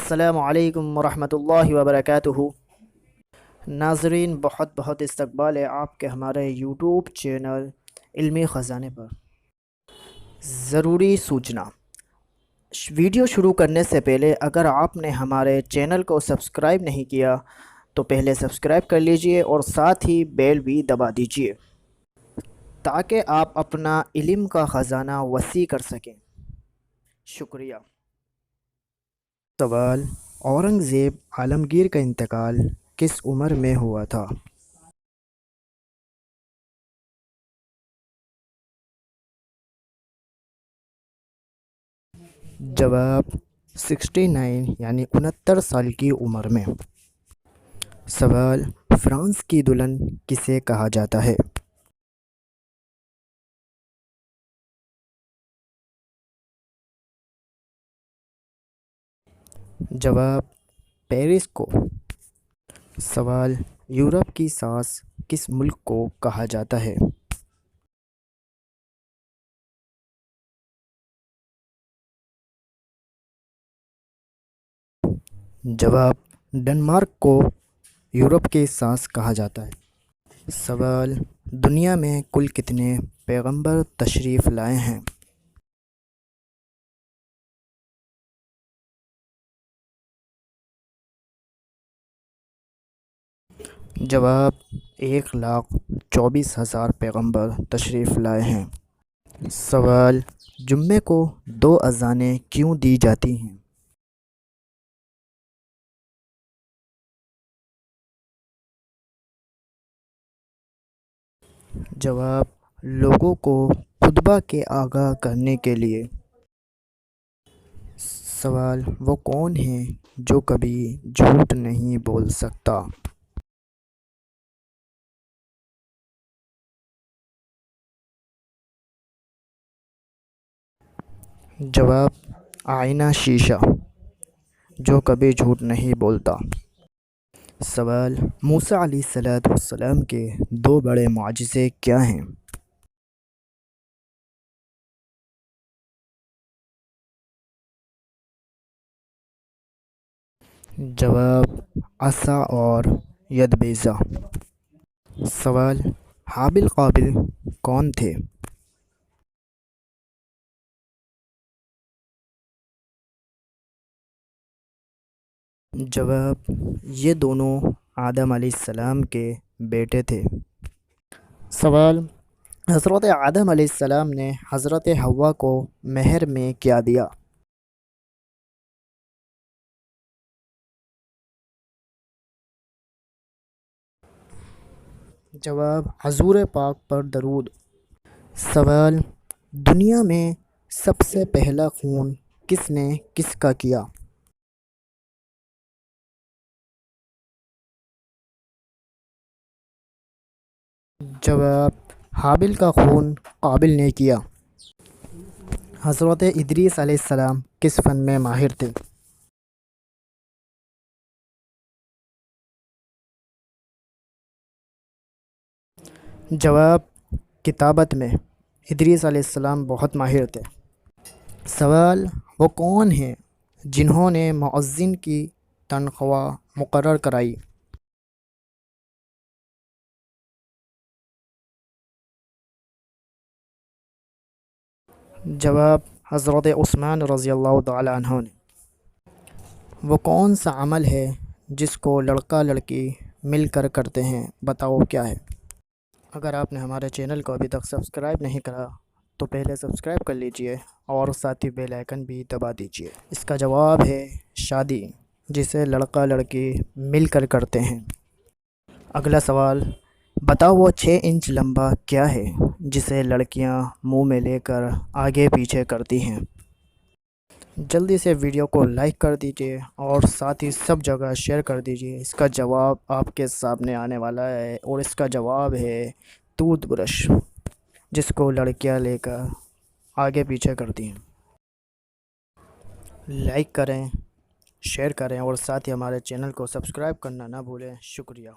السلام علیکم ورحمۃ اللہ وبرکاتہ۔ ناظرین، بہت بہت استقبال ہے آپ کے ہمارے یوٹیوب چینل علمی خزانے پر۔ ضروری سوچنا، ویڈیو شروع کرنے سے پہلے اگر آپ نے ہمارے چینل کو سبسکرائب نہیں کیا تو پہلے سبسکرائب کر لیجئے اور ساتھ ہی بیل بھی دبا دیجئے تاکہ آپ اپنا علم کا خزانہ وسیع کر سکیں۔ شکریہ۔ سوال: اورنگزیب عالمگیر کا انتقال کس عمر میں ہوا تھا؟ جواب: 69 یعنی 69 سال کی عمر میں۔ سوال: فرانس کی دلہن کسے کہا جاتا ہے؟ جواب: پیرس کو۔ سوال: یورپ کی ساس کس ملک کو کہا جاتا ہے؟ جواب: ڈنمارک کو یورپ کی ساس کہا جاتا ہے۔ سوال: دنیا میں کل کتنے پیغمبر تشریف لائے ہیں؟ جواب: 1,24,000 پیغمبر تشریف لائے ہیں۔ سوال: جمعے کو 2 اذانیں کیوں دی جاتی ہیں؟ جواب: لوگوں کو خطبہ کے آگاہ کرنے کے لیے۔ سوال: وہ کون ہیں جو کبھی جھوٹ نہیں بول سکتا؟ جواب: آئینہ شیشہ جو کبھی جھوٹ نہیں بولتا۔ سوال: موسیٰ علیہ السلام کے 2 بڑے معجزے کیا ہیں؟ جواب: عصا اور ید بیضا۔ سوال: حابل قابل کون تھے؟ جواب: یہ دونوں آدم علیہ السلام کے بیٹے تھے۔ سوال: حضرت آدم علیہ السلام نے حضرت حوا کو مہر میں کیا دیا؟ جواب: حضور پاک پر درود۔ سوال: دنیا میں سب سے پہلا خون کس نے کس کا کیا؟ جواب: حابل کا خون قابل نے کیا۔ حضرت ادریس علیہ السلام کس فن میں ماہر تھے؟ جواب: کتابت میں ادریس علیہ السلام بہت ماہر تھے۔ سوال: وہ کون ہیں جنہوں نے مؤذن کی تنخواہ مقرر کرائی؟ جواب: حضرت عثمان رضی اللہ تعالی عنہ نے۔ وہ کون سا عمل ہے جس کو لڑکا لڑکی مل کر کرتے ہیں، بتاؤ کیا ہے؟ اگر آپ نے ہمارے چینل کو ابھی تک سبسکرائب نہیں کرا تو پہلے سبسکرائب کر لیجئے اور ساتھ ہی بیل آئیکن بھی دبا دیجئے۔ اس کا جواب ہے شادی، جسے لڑکا لڑکی مل کر کرتے ہیں۔ اگلا سوال: بتاؤ وہ 6 انچ لمبا کیا ہے جسے لڑکیاں منہ میں لے کر آگے پیچھے کرتی ہیں؟ جلدی سے ویڈیو کو لائک کر دیجئے اور ساتھ ہی سب جگہ شیئر کر دیجئے۔ اس کا جواب آپ کے سامنے آنے والا ہے اور اس کا جواب ہے ٹوتھ برش، جس کو لڑکیاں لے کر آگے پیچھے کرتی ہیں۔ لائک کریں، شیئر کریں اور ساتھ ہی ہمارے چینل کو سبسکرائب کرنا نہ بھولیں۔ شکریہ۔